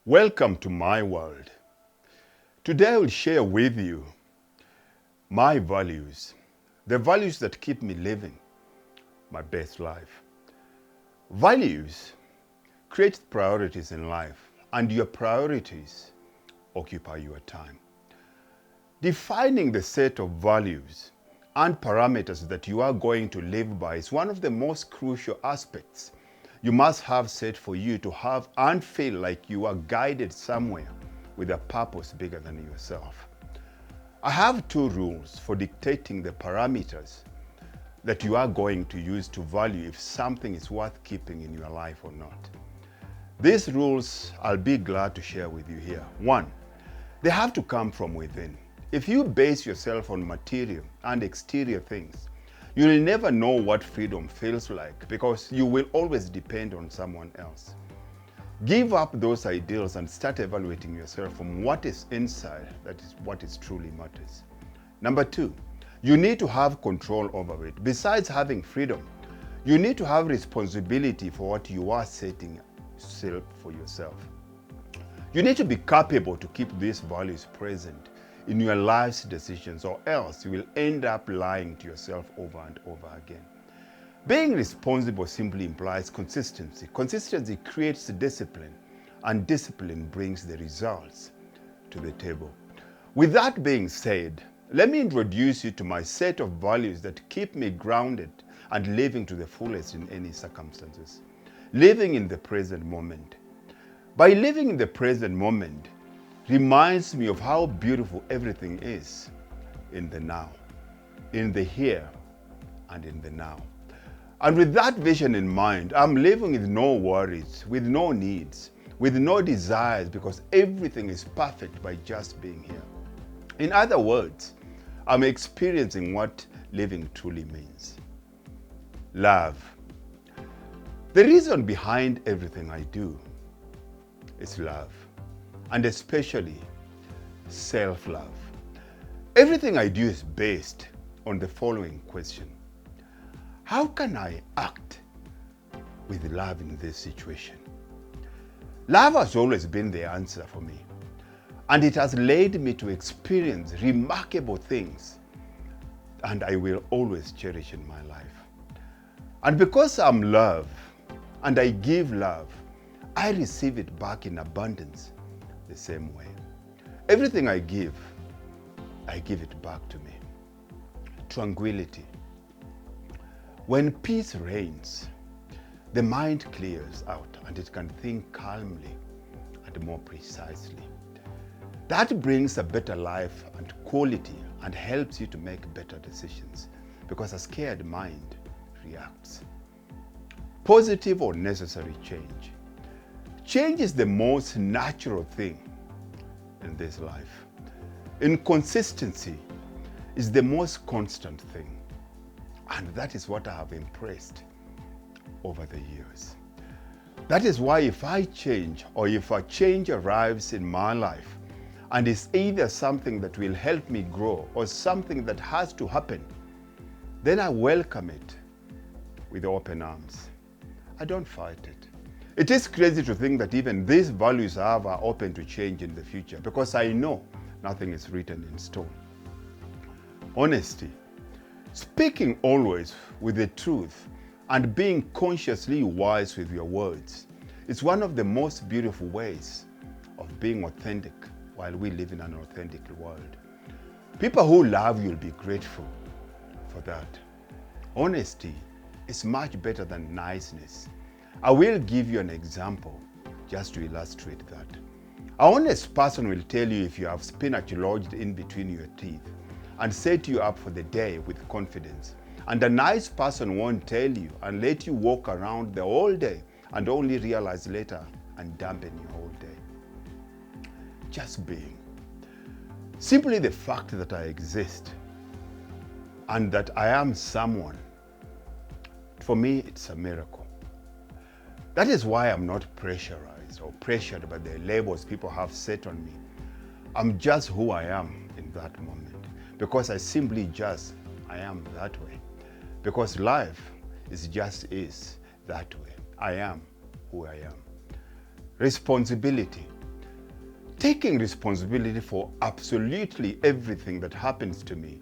Welcome to my world. Today I will share with you my values, the values that keep me living my best life. Values create priorities in life, and your priorities occupy your time. Defining the set of values and parameters that you are going to live by is one of the most crucial aspects you must have set for you to have and feel like you are guided somewhere with a purpose bigger than yourself. I have two rules for dictating the parameters that you are going to use to value if something is worth keeping in your life or not. These rules I'll be glad to share with you here. One, they have to come from within. If you base yourself on material and exterior things, you will never know what freedom feels like because you will always depend on someone else. Give up those ideals and start evaluating yourself from what is inside, that is what is truly matters. Number two, you need to have control over it. Besides having freedom, you need to have responsibility for what you are setting for yourself. You need to be capable to keep these values present in your life's decisions, or else you will end up lying to yourself over and over again. Being responsible simply implies consistency. Consistency creates discipline, and discipline brings the results to the table. With that being said, let me introduce you to my set of values that keep me grounded and living to the fullest in any circumstances. Living in the present moment. By living in the present moment, reminds me of how beautiful everything is in the now, in the here and in the now. And with that vision in mind, I'm living with no worries, with no needs, with no desires, because everything is perfect by just being here. In other words, I'm experiencing what living truly means. Love. The reason behind everything I do is love. And especially self-love. Everything I do is based on the following question. How can I act with love in this situation? Love has always been the answer for me, and it has led me to experience remarkable things, and I will always cherish in my life. And because I'm love, and I give love, I receive it back in abundance the same way. Everything I give it back to me. Tranquility. When peace reigns, the mind clears out and it can think calmly and more precisely. That brings a better life and quality and helps you to make better decisions because a scared mind reacts. Positive or necessary change. Change is the most natural thing in this life. Inconsistency is the most constant thing. And that is what I have impressed over the years. That is why if I change or if a change arrives in my life and is either something that will help me grow or something that has to happen, then I welcome it with open arms. I don't fight it. It is crazy to think that even these values I have are open to change in the future because I know nothing is written in stone. Honesty. Speaking always with the truth and being consciously wise with your words is one of the most beautiful ways of being authentic while we live in an authentic world. People who love you will be grateful for that. Honesty is much better than niceness. I will give you an example just to illustrate that. A honest person will tell you if you have spinach lodged in between your teeth and set you up for the day with confidence. And a nice person won't tell you and let you walk around the whole day and only realize later and dampen your whole day. Just being. Simply the fact that I exist and that I am someone, for me it's a miracle. That is why I'm not pressurized or pressured by the labels people have set on me. I'm just who I am in that moment because I am that way. Because life is that way. I am who I am. Responsibility. Taking responsibility for absolutely everything that happens to me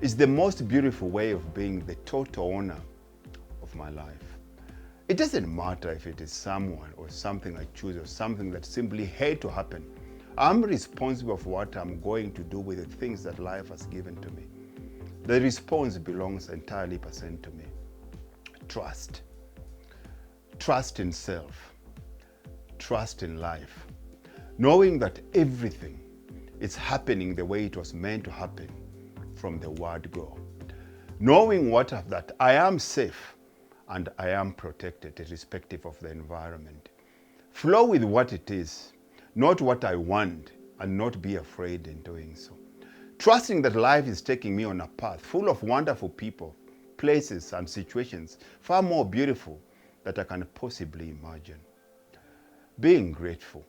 is the most beautiful way of being the total owner of my life. It doesn't matter if it is someone or something I choose or something that simply had to happen. I'm responsible for what I'm going to do with the things that life has given to me. The response belongs entirely percent to me. Trust. Trust in self. Trust in life. Knowing that everything is happening the way it was meant to happen from the word go. Knowing that I am safe and I am protected irrespective of the environment. Flow with what it is, not what I want, and not be afraid in doing so. Trusting that life is taking me on a path full of wonderful people, places, and situations far more beautiful than I can possibly imagine. Being grateful.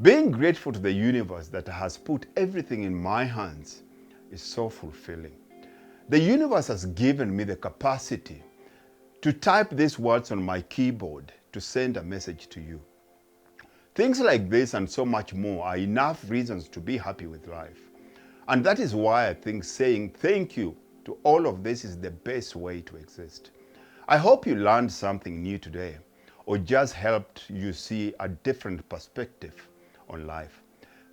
Being grateful to the universe that has put everything in my hands is so fulfilling. The universe has given me the capacity to type these words on my keyboard to send a message to you. Things like this and so much more are enough reasons to be happy with life. And that is why I think saying thank you to all of this is the best way to exist. I hope you learned something new today, or just helped you see a different perspective on life.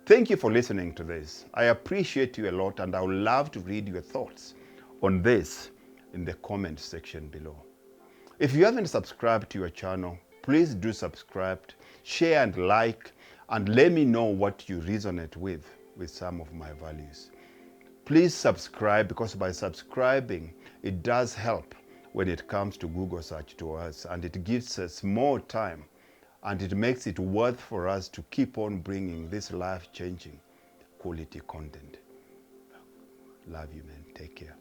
Thank you for listening to this. I appreciate you a lot, and I would love to read your thoughts on this in the comment section below. If you haven't subscribed to your channel, please do subscribe, share and like, and let me know what you resonate with some of my values. Please subscribe, because by subscribing, it does help when it comes to Google search to us, and it gives us more time, and it makes it worth for us to keep on bringing this life-changing quality content. Love you, man. Take care.